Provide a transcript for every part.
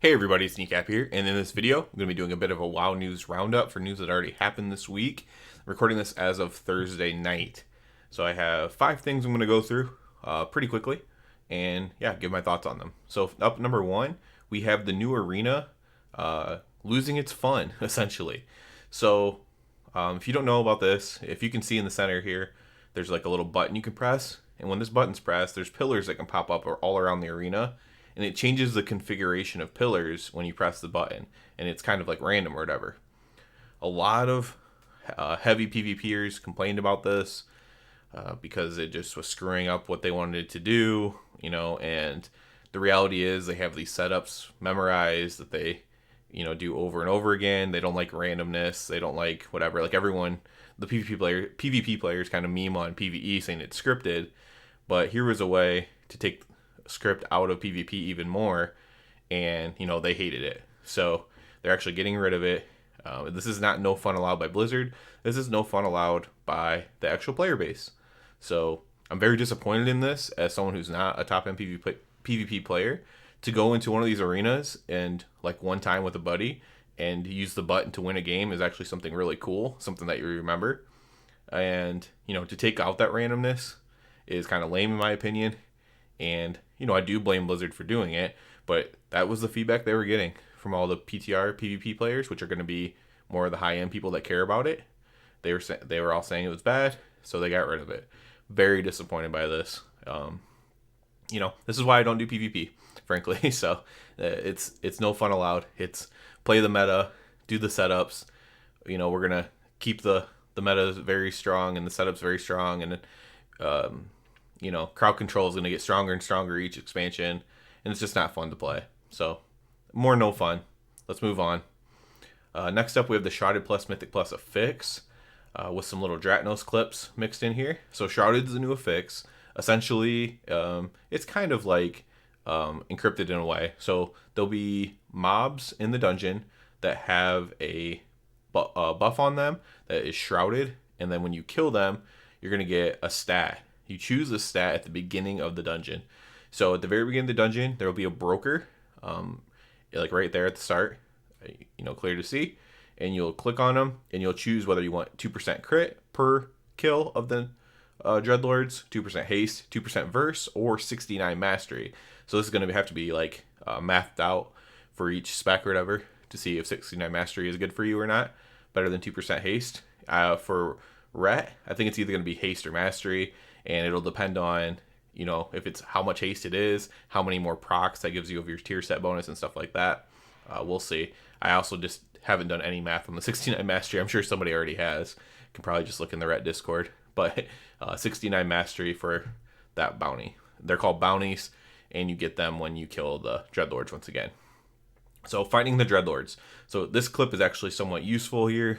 Hey everybody, it's Kneecap here, and in this video, I'm going to be doing a bit of a WoW news roundup for news that already happened this week. I'm recording this as of Thursday night. So I have 5 things I'm going to go through pretty quickly, and yeah, give my thoughts on them. So up number 1, we have the new arena losing its fun, essentially. So if you don't know about this, if you can see in the center here, there's like a little button you can press, and when this button's pressed, there's pillars that can pop up all around the arena, and it changes the configuration of pillars when you press the button, and it's kind of like random or whatever. A lot of heavy PvPers complained about this because it just was screwing up what they wanted it to do, and the reality is they have these setups memorized that they, do over and over again. They don't like randomness. They don't like whatever. Like everyone, the PvP players kind of meme on PvE saying it's scripted, but here was a way to take script out of PvP even more, and they hated it, so they're actually getting rid of it. This is not no fun allowed by Blizzard. This is no fun allowed by the actual player base. So I'm very disappointed in this as someone who's not a top end PvP player, to go into one of these arenas and like one time with a buddy and use the button to win a game is actually something really cool, something that you remember. And to take out that randomness is kind of lame in my opinion. And, I do blame Blizzard for doing it, but that was the feedback they were getting from all the PTR PvP players, which are going to be more of the high-end people that care about it. They were all saying it was bad, so they got rid of it. Very disappointed by this. This is why I don't do PvP, frankly. So it's no fun allowed. It's play the meta, do the setups. We're going to keep the meta very strong and the setups very strong, and crowd control is going to get stronger and stronger each expansion, and it's just not fun to play. So, more no fun. Let's move on. Next up, we have the Shrouded plus Mythic plus affix with some little Dratnos clips mixed in here. So, Shrouded is a new affix. Essentially, it's kind of like encrypted in a way. So, there'll be mobs in the dungeon that have a buff on them that is shrouded, and then when you kill them, you're going to get a stat. You choose a stat at the beginning of the dungeon. So at the very beginning of the dungeon, there will be a broker, like right there at the start, clear to see. And you'll click on them, and you'll choose whether you want 2% crit per kill of the Dreadlords, 2% haste, 2% verse, or 69 mastery. So this is going to have to be like mathed out for each spec or whatever to see if 69 mastery is good for you or not. Better than 2% haste. For Ret, I think it's either going to be haste or mastery, and it'll depend on, if it's how much haste it is, how many more procs that gives you of your tier set bonus and stuff like that. We'll see. I also just haven't done any math on the 69 mastery. I'm sure somebody already has. You can probably just look in the Ret Discord. But 69 mastery for that bounty. They're called bounties, and you get them when you kill the Dreadlords once again. So fighting the Dreadlords. So this clip is actually somewhat useful here,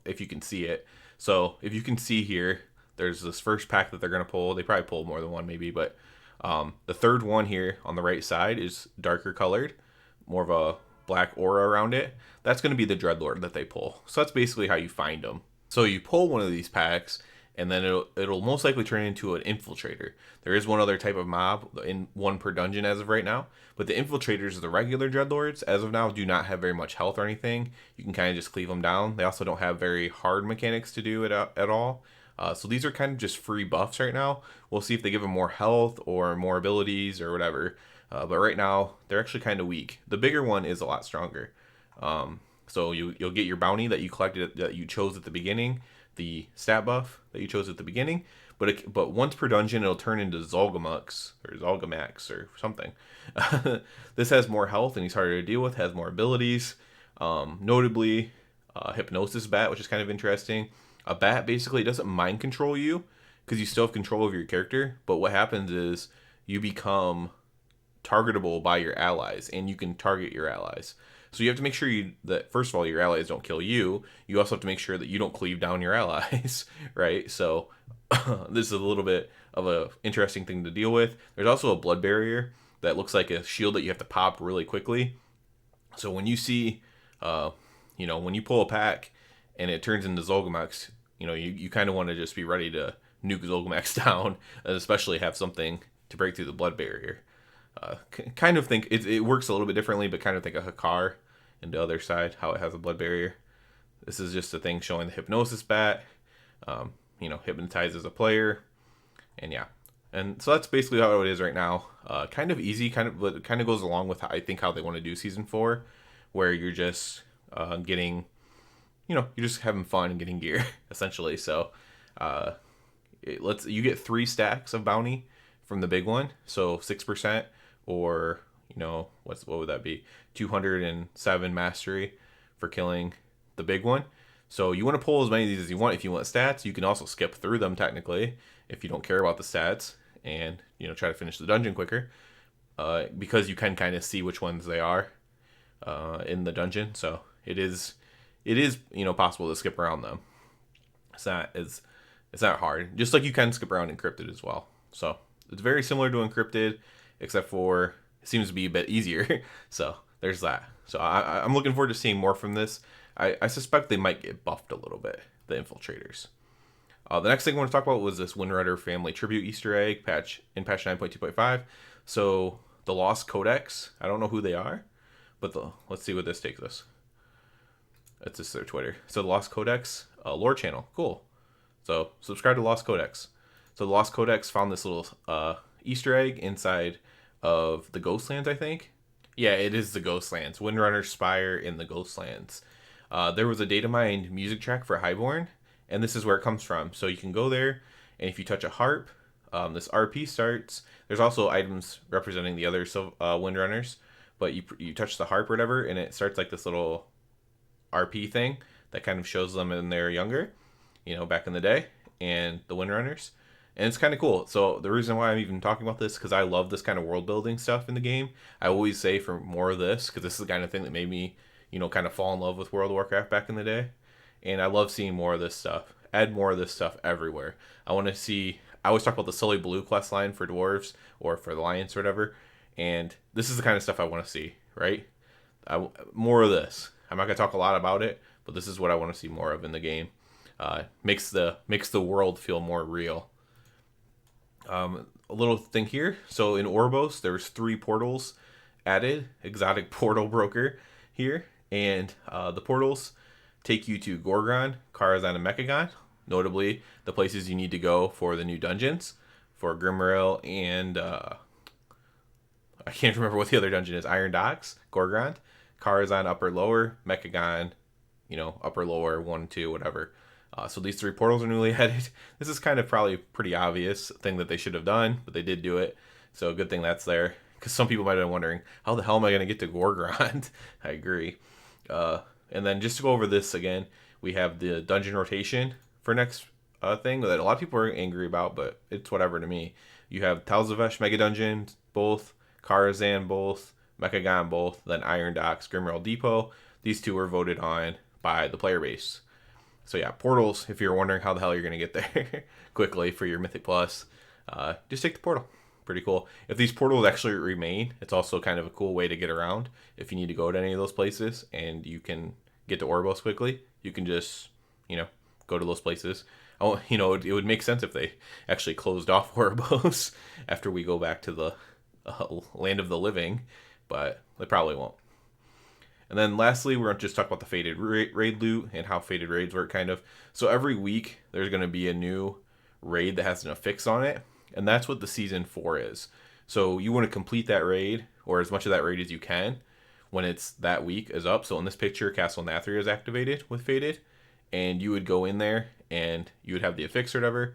if you can see it. So if you can see here, there's this first pack that they're going to pull. They probably pull more than one maybe, but the third one here on the right side is darker colored, more of a black aura around it. That's going to be the Dreadlord that they pull. So that's basically how you find them. So you pull one of these packs, and then it'll most likely turn into an infiltrator. There is one other type of mob, in one per dungeon as of right now, but the infiltrators, the regular Dreadlords, as of now, do not have very much health or anything. You can kind of just cleave them down. They also don't have very hard mechanics to do it at all. So these are kind of just free buffs right now. We'll see if they give them more health or more abilities or whatever. But right now, they're actually kind of weak. The bigger one is a lot stronger. So you'll get your bounty that you collected, that you chose at the beginning, the stat buff that you chose at the beginning. But once per dungeon, it'll turn into Zolgamux or Zolgamax or something. This has more health and he's harder to deal with, has more abilities. Notably, Hypnosis Bat, which is kind of interesting. A bat basically doesn't mind control you because you still have control over your character. But what happens is you become targetable by your allies, and you can target your allies. So you have to make sure that first of all, your allies don't kill you. You also have to make sure that you don't cleave down your allies, right? So this is a little bit of a interesting thing to deal with. There's also a blood barrier that looks like a shield that you have to pop really quickly. So when you see, when you pull a pack and it turns into Zolgamax, you kind of want to just be ready to nuke Zolgamax down, and especially have something to break through the blood barrier. Kind of think it works a little bit differently, but kind of think of Hakar and the other side, how it has a blood barrier. This is just a thing showing the hypnosis bat, hypnotizes a player, and yeah. And so that's basically how it is right now. Kind of easy, but it kind of goes along with I think how they want to do season 4, where you're just getting, you're just having fun and getting gear essentially. So you get 3 stacks of bounty from the big one, so 6%, or what would that be? 207 mastery for killing the big one. So you want to pull as many of these as you want. If you want stats, you can also skip through them technically if you don't care about the stats, and try to finish the dungeon quicker, because you can kind of see which ones they are in the dungeon. So it is possible to skip around them. It's not hard. Just like you can skip around encrypted as well. So it's very similar to encrypted, except for it seems to be a bit easier. So there's that. So I'm looking forward to seeing more from this. I suspect they might get buffed a little bit, the infiltrators. The next thing I want to talk about was this Windrunner family tribute Easter egg patch 9.2.5. So the Lost Codex, I don't know who they are, but let's see what this takes us. That's just their Twitter. So the Lost Codex lore channel, cool. So subscribe to Lost Codex. So the Lost Codex found this little Easter egg inside of the Ghostlands, I think. Yeah, it is the Ghostlands. Windrunner Spire in the Ghostlands. There was a data mined music track for Highborn, and this is where it comes from. So you can go there, and if you touch a harp, this RP starts. There's also items representing the other Windrunners, but you touch the harp or whatever, and it starts like this little RP thing that kind of shows them when they're younger, back in the day, and the Windrunners. And it's kind of cool. So the reason why I'm even talking about this, because I love this kind of world building stuff in the game. I always say for more of this, because this is the kind of thing that made me, kind of fall in love with World of Warcraft back in the day. And I love seeing more of this stuff. Add more of this stuff everywhere. I want to see. I always talk about the Sully Blue quest line for dwarves or for the Alliance or whatever. And this is the kind of stuff I want to see, right? More of this. I'm not going to talk a lot about it, but this is what I want to see more of in the game. Makes the world feel more real. A little thing here. So in Oribos, there's 3 portals added. Exotic portal broker here. And the portals take you to Gorgon, Karazhan, and Mechagon. Notably, the places you need to go for the new dungeons. For Grimrail and... I can't remember what the other dungeon is. Iron Docks, Gorgon, Karazhan, Upper Lower, Mechagon, Upper Lower, 1, 2, whatever. So these 3 portals are newly added. This is kind of probably pretty obvious thing that they should have done, but they did do it. So good thing that's there. Because some people might have been wondering, how the hell am I going to get to Gorgon? I agree. And then just to go over this again, we have the dungeon rotation for next thing that a lot of people are angry about, but it's whatever to me. You have Talzavesh Mega Dungeon, both, Karazhan, both, Mechagon, both, then Iron Docks, Grimrail Depot. These 2 were voted on by the player base. So yeah, portals, if you're wondering how the hell you're going to get there quickly for your Mythic Plus, just take the portal. Pretty cool. If these portals actually remain, it's also kind of a cool way to get around. If you need to go to any of those places and you can get to Oribos quickly, you can just, go to those places. Oh, it would make sense if they actually closed off Oribos after we go back to the land of the living, but they probably won't. And then lastly, we're going to just talk about the Fated Raid loot and how Fated Raids work, kind of. So every week, there's going to be a new raid that has an affix on it, and that's what the Season 4 is. So you want to complete that raid, or as much of that raid as you can, when it's that week is up. So in this picture, Castle Nathria is activated with Fated, and you would go in there, and you would have the affix or whatever.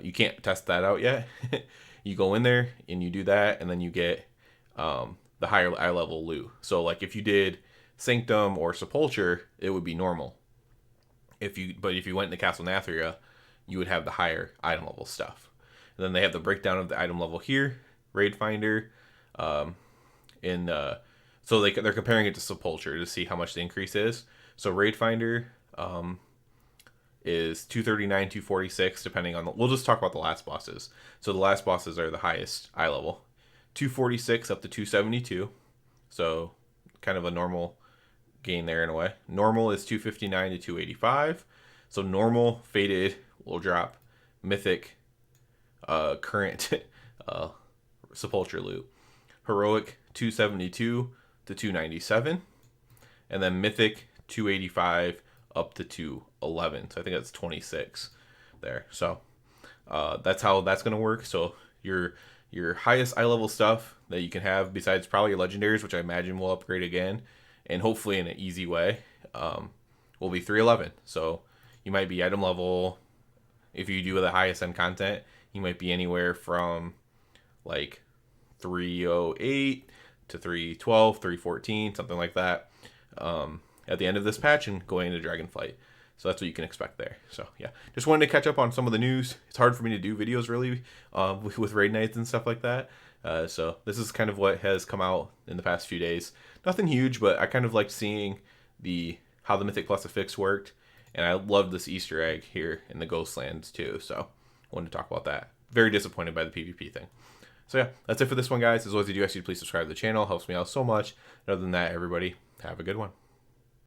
You can't test that out yet. You go in there, and you do that, and then you get... the higher eye level loot. So like if you did Sanctum or Sepulture, it would be normal. But if you went into Castle Nathria, you would have the higher item level stuff. And then they have the breakdown of the item level here, Raid Finder, so they're comparing it to Sepulture to see how much the increase is. So Raid Finder is 239, 246, depending on we'll just talk about the last bosses. So the last bosses are the highest eye level. 246 up to 272, so kind of a normal gain there in a way. Normal is 259 to 285, so normal Fated will drop Mythic current Sepulture loot. Heroic 272 to 297, and then Mythic 285 up to 211. So I think that's 26 there. So that's how that's going to work. So your highest eye level stuff that you can have, besides probably your legendaries, which I imagine will upgrade again, and hopefully in an easy way, will be 311. So you might be item level, if you do the highest end content, you might be anywhere from like 308 to 312, 314, something like that, at the end of this patch and going into Dragonflight. So that's what you can expect there. So yeah, just wanted to catch up on some of the news. It's hard for me to do videos really with raid nights and stuff like that. So this is kind of what has come out in the past few days. Nothing huge, but I kind of liked seeing how the Mythic Plus affix worked, and I loved this Easter egg here in the Ghostlands too. So I wanted to talk about that. Very disappointed by the PvP thing. So yeah, that's it for this one, guys. As always, I do ask you to please subscribe to the channel. It helps me out so much. And other than that, everybody, have a good one.